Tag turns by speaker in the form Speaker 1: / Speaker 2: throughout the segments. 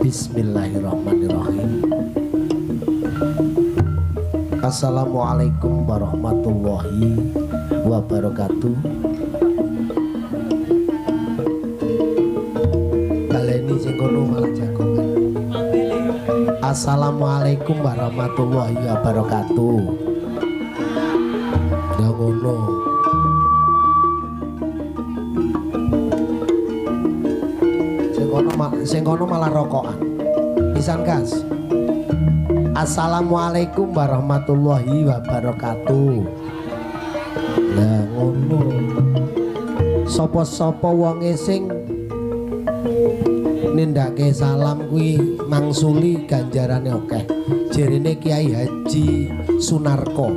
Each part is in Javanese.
Speaker 1: Bismillahirrahmanirrahim. Assalamualaikum warahmatullahi wabarakatuh. Baleni sing kono malah jagongan. Assalamualaikum warahmatullahi wabarakatuh. Ndak ngono. Sing kono malah rokokan. Pisan Kas. Assalamualaikum warahmatullahi wabarakatuh. Lah ngono. Sapa-sapa wonge sing nindakake salam kuwi mangsuli ganjarane akeh. Jerene Kiai Haji Sunarko.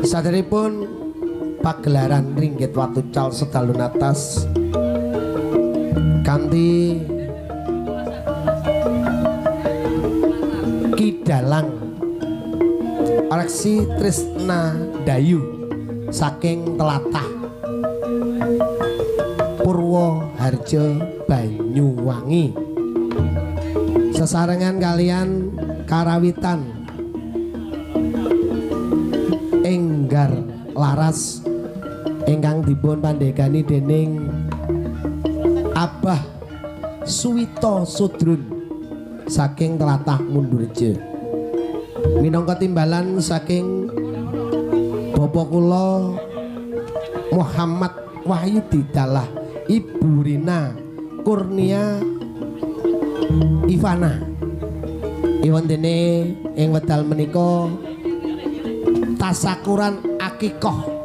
Speaker 1: Saderipun pagelaran Ringgit Watucal Sedalun Atas kanthi Kidalang Reksi Trisna Dayu saking Telatah Purwoharjo Banyuwangi sesarengan kalian karawitan Enggar Laras ingkang dipun pandegani dening Abah Suwito Sudrun saking Telatah Mundurjo minangka timbalan saking Bapak kula Muhammad Wahyu Didalah Ibu Rina Kurnia Ivana iwon dene ing wedal menika tasakuran akikoh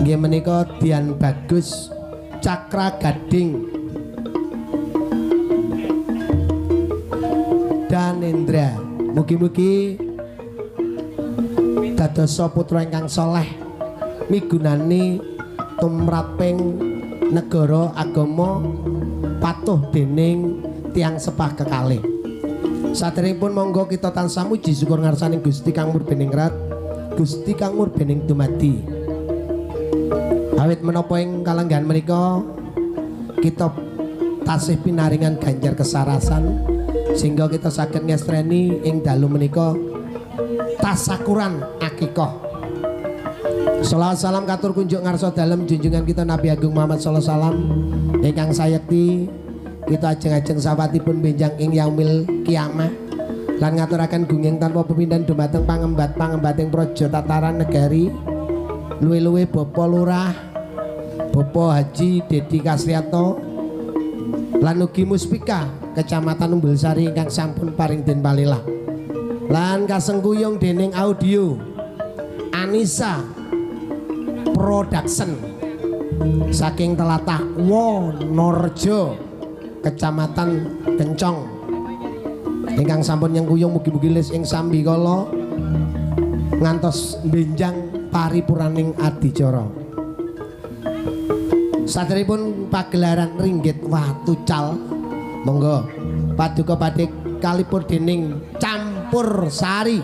Speaker 1: nggih menika Dian Bagus Cakra Gading Danendra mugi-mugi dadosa putra ingkang saleh migunani tumraping negara agama patuh dening tiang sepah kekalih. Saderengipun monggo kita tansah muji syukur ngarsaning Gusti Kang Murbeningrat Gusti Kang Murbening dumadi. Awit menapa ing kalenggan menika kita tasih pinaringan ganjar kesarasan sehingga kita saged ngestreni ing dalu menika tasakuran akikoh. Shalawat salam katur kunjuk ngarsa dalem junjungan kita Nabi Agung Muhammad sallallahu alaihi wasallam ingkang sayekti kita ajeng-ajeng sawatipun benjang ing yaumil kiamah lan ngaturaken gunging tanpa pepindhan dumateng pangembat-pangembating praja tataran negari luwe-luwe Bapak Lurah Bapak Haji Dedi Kasriyato lan ugi Muspika Kecamatan Umbulsari ingkang sampun paring den palilah lan kasengkuyung dening audio Anissa Production saking Telatah Wonorejo Kecamatan Kencong ingkang sampun nyengkuyung mugi-mugi lis ing sambikala ngantos benjang paripuraning adicara. Saderengipun pagelaran Ringgit Watucal monggo paduka badhe kalipur dening Campur Sari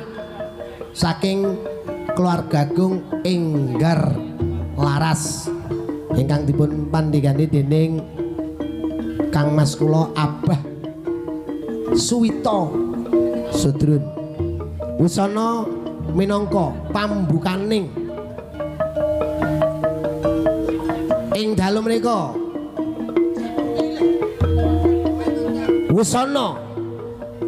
Speaker 1: saking keluarga Agung Enggar Laras ingkang dipun pandhegani dening Kang Mas kula Abah Suwito Sudrun wusana minangka pambukaning ing dalu menika wusana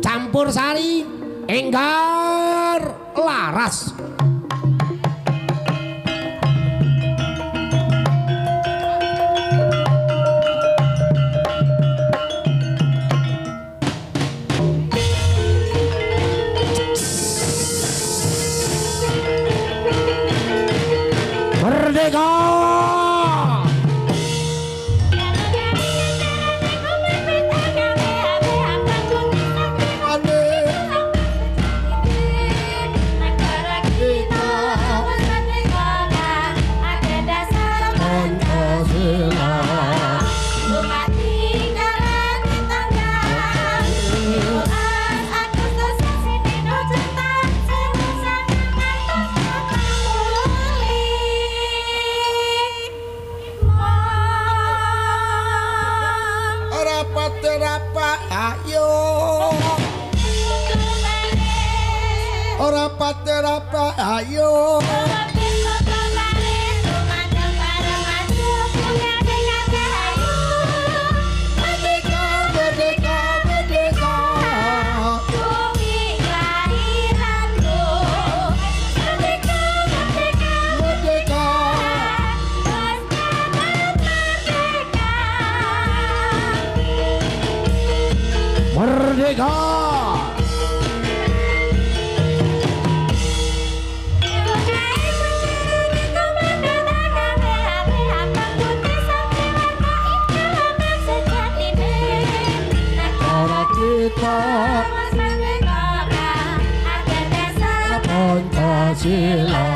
Speaker 1: Campur Sari Enggar Laras. rapat rapat ayo merdeka. Negara kita Pancasila.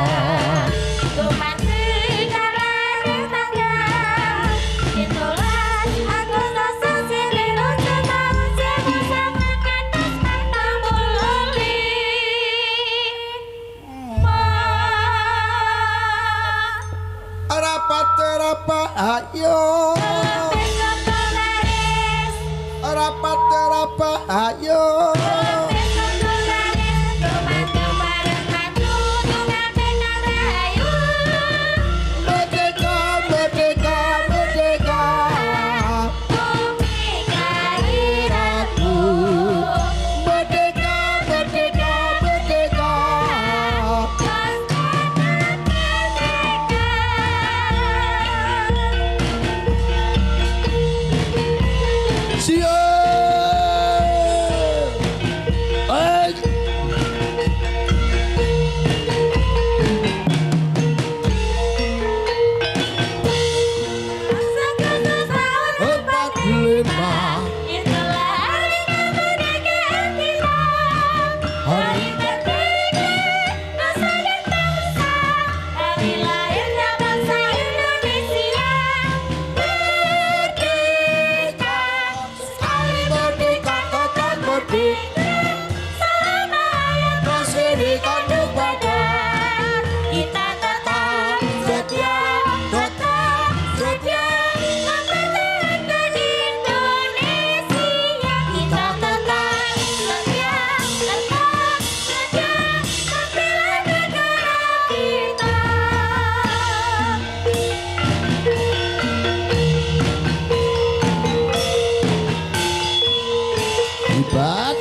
Speaker 1: Rapat ayo rapat rapat ayo merdeka merdeka merdeka iratku merdeka merdeka merdeka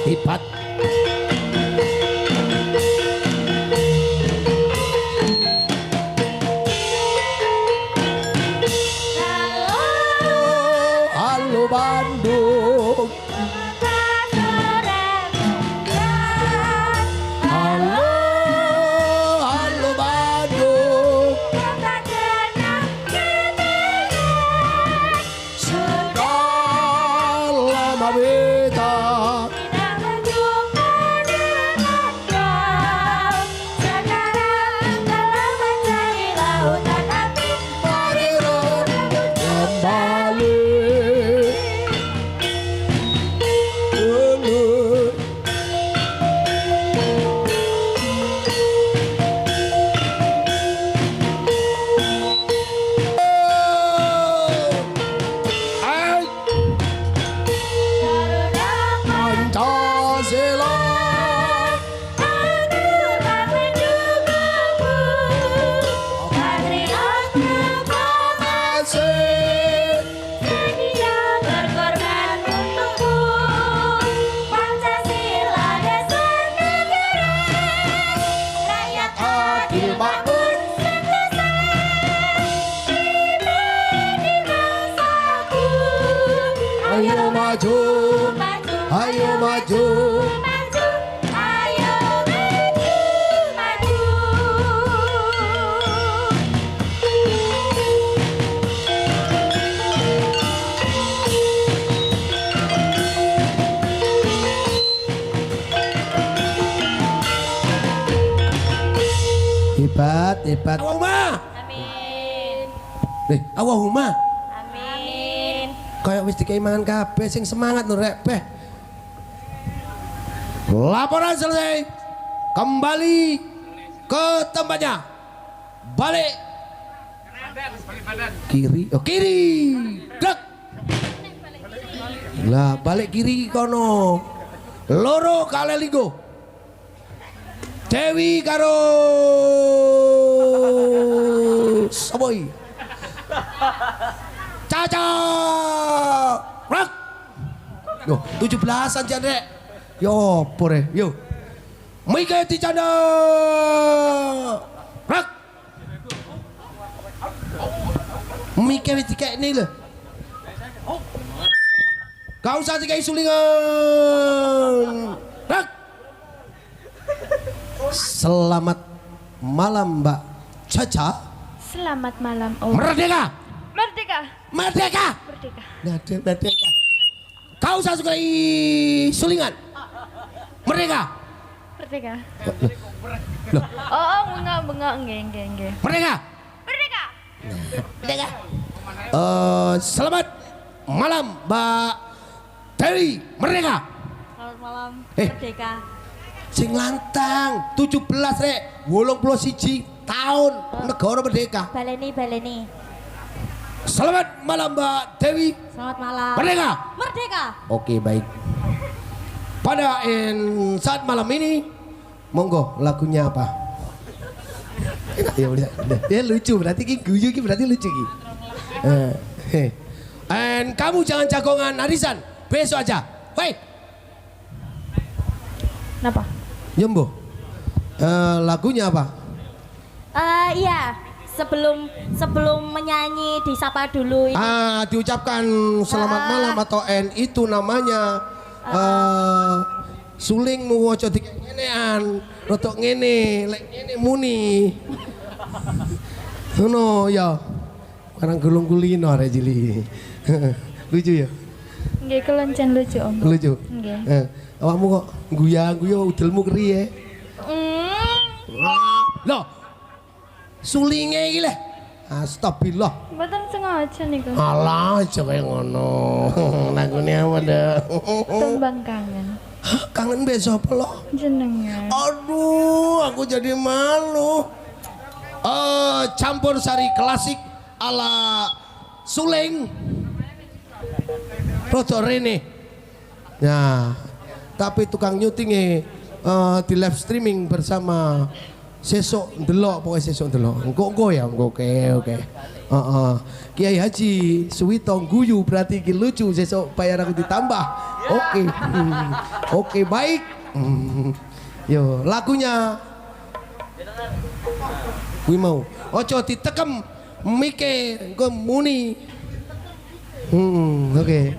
Speaker 1: hebat. Halo Bandung. Halo Bandung. Sudah lama beda. Ayo maju, ayo maju, ayo maju. Hebat, hebat. Allahumma. Amin. Allahumma. Kayak wis dikai mangan kabeh sing semangat lho rek beh. Laporan selesai. Kembali ke tempatnya. Balik. Kiri. Oh kiri. Dek. Lah balik kiri kono. Loro kali linggo. Dewi karo Soboy. Caca. Rak. Yo, 17-an jan rek. Yo, pore. Yo. Mike Ticana. Rak. Mike tiket ini lho. Kau usah tikai sulingan. Rak. Selamat malam Mbak Caca.
Speaker 2: Selamat malam Om.
Speaker 1: Merdeka.
Speaker 2: Merdeka.
Speaker 1: Merdeka.
Speaker 2: Merdeka.
Speaker 1: Merdeka. Kau usah sukai sulingan. Merdeka.
Speaker 2: Merdeka.
Speaker 1: Loh.
Speaker 2: Oh, bengak nggih.
Speaker 1: Merdeka.
Speaker 2: Merdeka.
Speaker 1: Merdeka. Selamat malam Mbak Dewi. Merdeka.
Speaker 2: Selamat malam.
Speaker 1: Merdeka. Sing lantang 17 rek 81 tahun negara merdeka.
Speaker 2: Baleni.
Speaker 1: Selamat malam Mbak Dewi.
Speaker 2: Selamat malam.
Speaker 1: Merdeka.
Speaker 2: Merdeka.
Speaker 1: Oke baik. Pada saat malam ini monggo lagunya apa? Ya udah. Dia lucu berarti ki guyu ki berarti lucu ki. And kamu jangan jagongan arisan besok aja. Baik.
Speaker 2: Kenapa?
Speaker 1: Jumbo. Lagunya apa?
Speaker 2: Iya. Sebelum menyanyi disapa dulu ini.
Speaker 1: Diucapkan selamat malam atau itu namanya sulingmu ojo dikenean rotok ngene lek ngene muni. Ngono ya. Barang gulung-gulino arek jili. Lucu ya?
Speaker 2: Nggih, keloncen lucu Om.
Speaker 1: Lucu.
Speaker 2: Nggih.
Speaker 1: Awakmu kok guya-guya udelmu keri Loh. Sulinge iki leh. Astagfirullah.
Speaker 2: Mboten sengaja niku.
Speaker 1: Alah, aja kaya ngono. Lagune apa dah?
Speaker 2: Tembang kangen.
Speaker 1: Kangen besok apa lo?
Speaker 2: Jenengan.
Speaker 1: Aduh, aku jadi malu. Campur sari klasik ala suling. Rodo Rene. Nah, tapi tukang nyutingnya di live streaming bersama sesok ndelok pokoknya sesok ndelok. Engko ya, oke. Kiai Haji Suwito guyu berarti ki lucu sesok bayar aku ditambah. Oke. Oke, baik. Yo, lagunya kuwi mau. Ojo ditekem mike engko muni. Oke.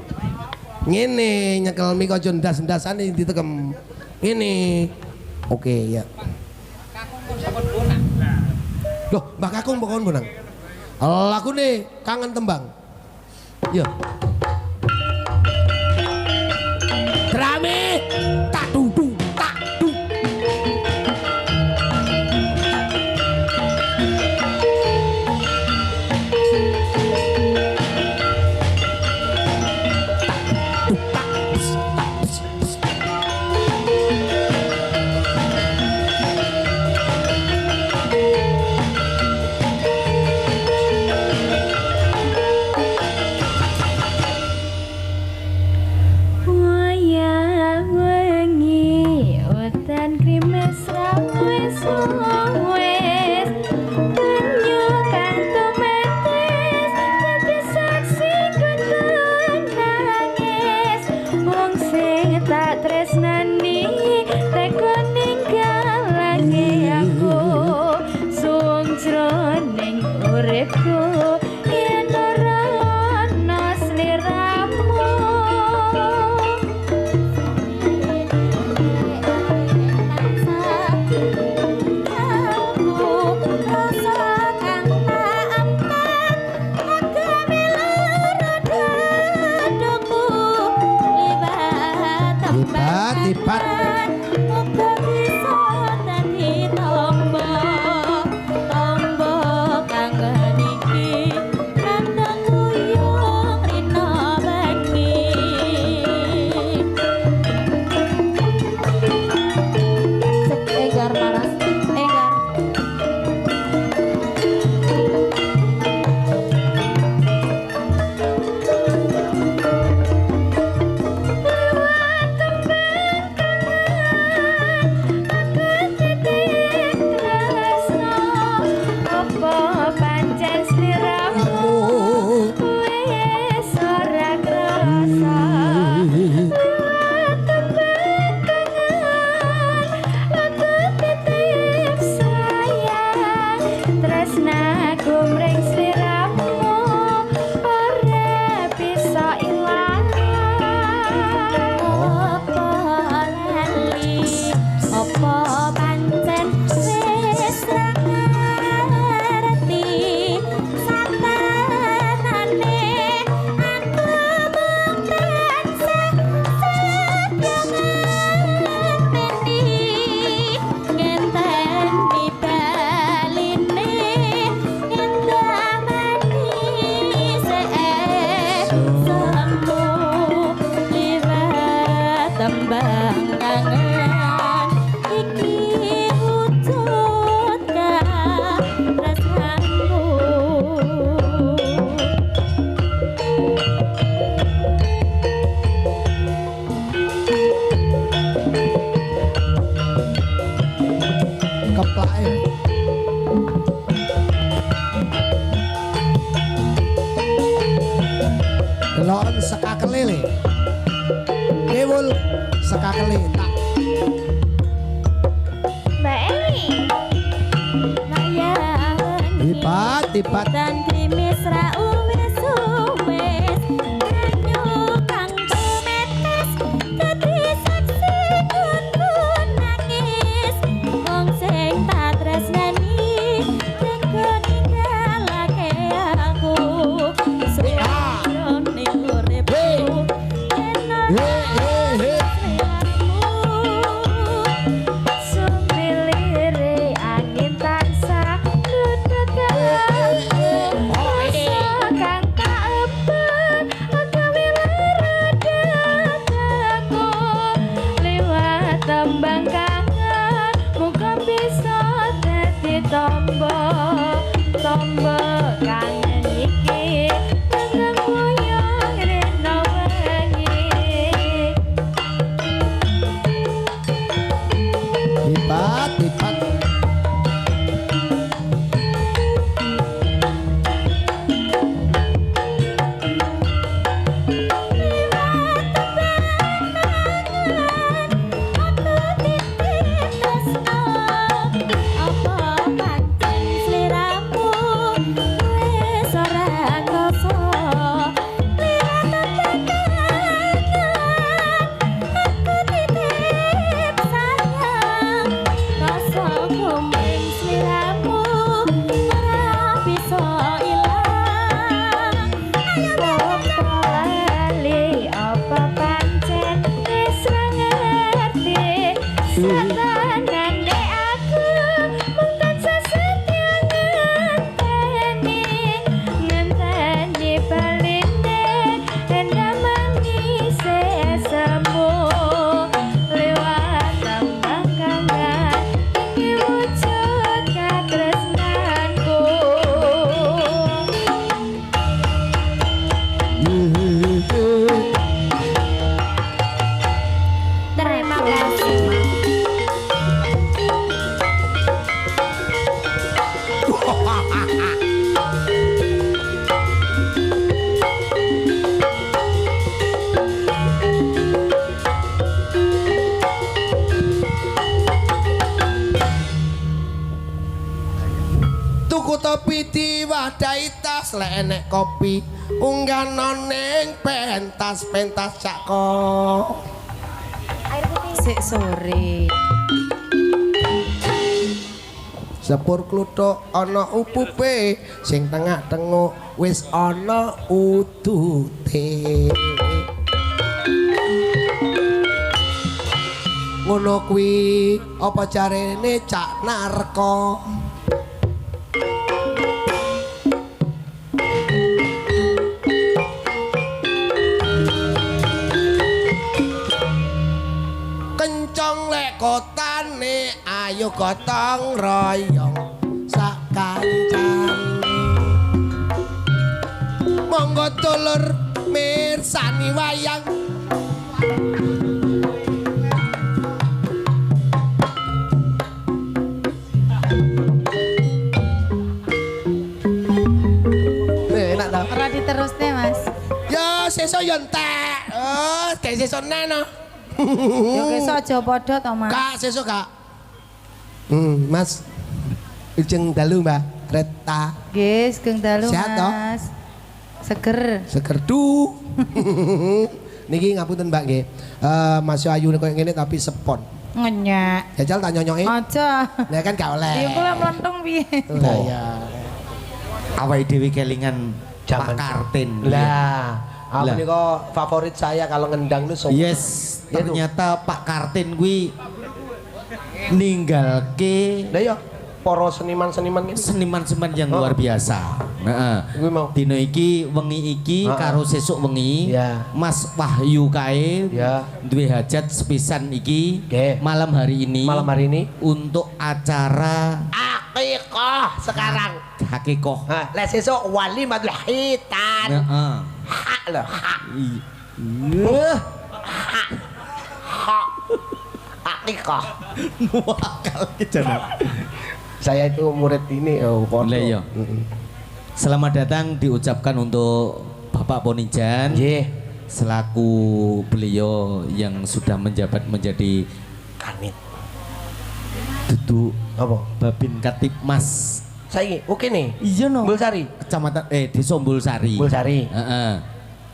Speaker 1: Ngene nyekel mik aja ndas-ndasane ditekem. Ngene. Oke, ya. Loh, Mbak Kakung pokoknya bonang. Lagu nih kangen tembang. Ya. Drame tak dudu tak du. Delon sekakele le. Kewul sekakele tak.
Speaker 2: Mbak Eni.
Speaker 1: Tibat.
Speaker 3: Dan krimis ra uwes kanyu kang tumetes dadi saksi kun nangis wong sing tak tresnani tega ninggalake aku sing ning uripku
Speaker 2: Sumpilire angin tansah tembang kangen muga bisa dadi tombo kangen iki tengah moyong rena wengi
Speaker 1: Tibat.
Speaker 3: Terima kasih.
Speaker 1: Tuku topi diwadahi tas lek enek kopi unggah ning pentas cako.
Speaker 3: Sik sore.
Speaker 1: Sepur kluthuk ana upupe sing tengah-tengah wis ana udute. Ngono kuwi apa jarene Cak Narko? Kencang lek kotane ayo gotong royong sak kancane. Monggo dulur mirsani wayang. Enak ta?
Speaker 3: Ora diterusne, Mas.
Speaker 1: Ya sesuk yo entek. Oh, sesuk neno.
Speaker 3: Yo kesuk aja padha to, Mas.
Speaker 1: Kak, sesuk Kak. Mas. Ujeng dalu, Mbak. Kereta.
Speaker 3: Nggih, Sugeng dalu,
Speaker 1: Sehat, toh?
Speaker 3: Mas. Seger.
Speaker 1: Segerdu. Niki ngapunten Mbak nggih. Mas Ayu koyo ngene tapi sepon.
Speaker 3: Ngenyak.
Speaker 1: Jajal tak nyonyoke.
Speaker 3: Aja.
Speaker 1: Lah kan gak oleh.
Speaker 3: Ya kula mlonthong piye?
Speaker 1: Lah ya.
Speaker 4: Awake dhewe kelingan Pak Kartin.
Speaker 1: Lah, apa
Speaker 4: Lah.
Speaker 1: nika favorit saya kalau ngendang itu
Speaker 4: Yes, ternyata Pak Kartin kuwi ninggalke
Speaker 1: Lah ya, para seniman-seniman ini.
Speaker 4: seniman-seniman yang luar biasa. Heeh.
Speaker 1: Kuwi mau.
Speaker 4: Dino iki wengi iki karo sesuk wengi
Speaker 1: Ya.
Speaker 4: Mas Wahyu kae
Speaker 1: Ya.
Speaker 4: duwe hajat sepisan iki
Speaker 1: Nggih.
Speaker 4: malam hari ini untuk acara
Speaker 1: Akikah sekarang.
Speaker 4: hakikoh.
Speaker 1: Nah, lek sesuk walimatul hitan.
Speaker 4: Heeh.
Speaker 1: Hak lho, hak.
Speaker 4: Iya.
Speaker 1: Hak. Akikah.
Speaker 4: Wakal kejana.
Speaker 1: Saya itu murid ini pondok.
Speaker 4: Lah iya. Selamat datang diucapkan untuk Bapak Ponijan
Speaker 1: Nggih,
Speaker 4: selaku beliau yang sudah menjabat menjadi
Speaker 1: kanit.
Speaker 4: dudu
Speaker 1: Apa?
Speaker 4: Babin Katipmas.
Speaker 1: Saiki oke nih.
Speaker 4: Iya no.
Speaker 1: Bulsari.
Speaker 4: Kecamatan Desa Mbulsari.
Speaker 1: Bulsari.
Speaker 4: Heeh.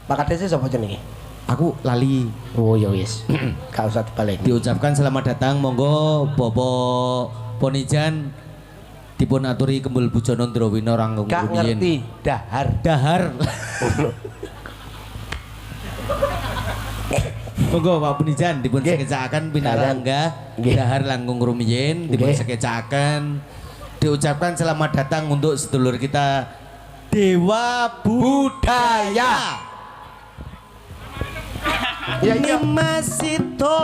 Speaker 1: Pak Kades sapa jenenge?
Speaker 4: Aku lali.
Speaker 1: Oh ya wis. Gak usah dibalik.
Speaker 4: Diucapkan selamat datang, monggo Bapak Ponijan dipun aturi Kembul Bujono Ndrawina Ranggung
Speaker 1: Gak
Speaker 4: rumiyin.
Speaker 1: ngerti dahar.
Speaker 4: Dahar. Monggo Pak Ponijan dipun
Speaker 1: Nggih.
Speaker 4: sekecakaken
Speaker 1: Dahar.
Speaker 4: pinarangga
Speaker 1: Nggih.
Speaker 4: dahar langkung rumiyin dipun
Speaker 1: Nggih.
Speaker 4: sekecakaken. Diucapkan selamat datang untuk sedulur kita Dewa Budaya.
Speaker 1: Ya iya.
Speaker 4: Masito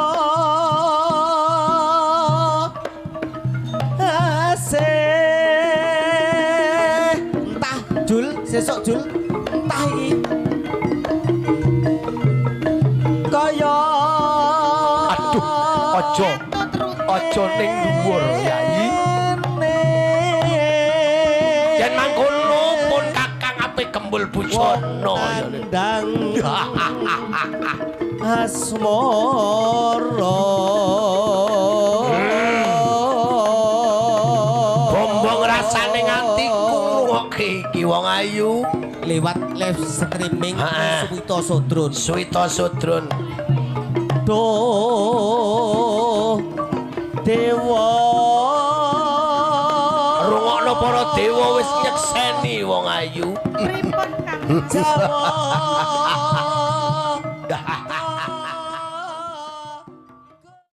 Speaker 4: entah Jul sesok Jul entah iki kaya
Speaker 1: Aduh, ojo ning dhuwur Yai. Yen mangkono pun Kakang ape Kembul Bujono ya.
Speaker 4: Nandang asmara
Speaker 1: Bombong rasane nganti ngrungokke iki wong ayu.
Speaker 4: lewat live streaming
Speaker 1: Heeh.
Speaker 4: Suwito Sodron
Speaker 1: Suwito Sudrun.
Speaker 4: do dewa
Speaker 1: Rungokno para dewa wis nyekseni wong ayu.
Speaker 3: Pripun Kang?
Speaker 4: Jawa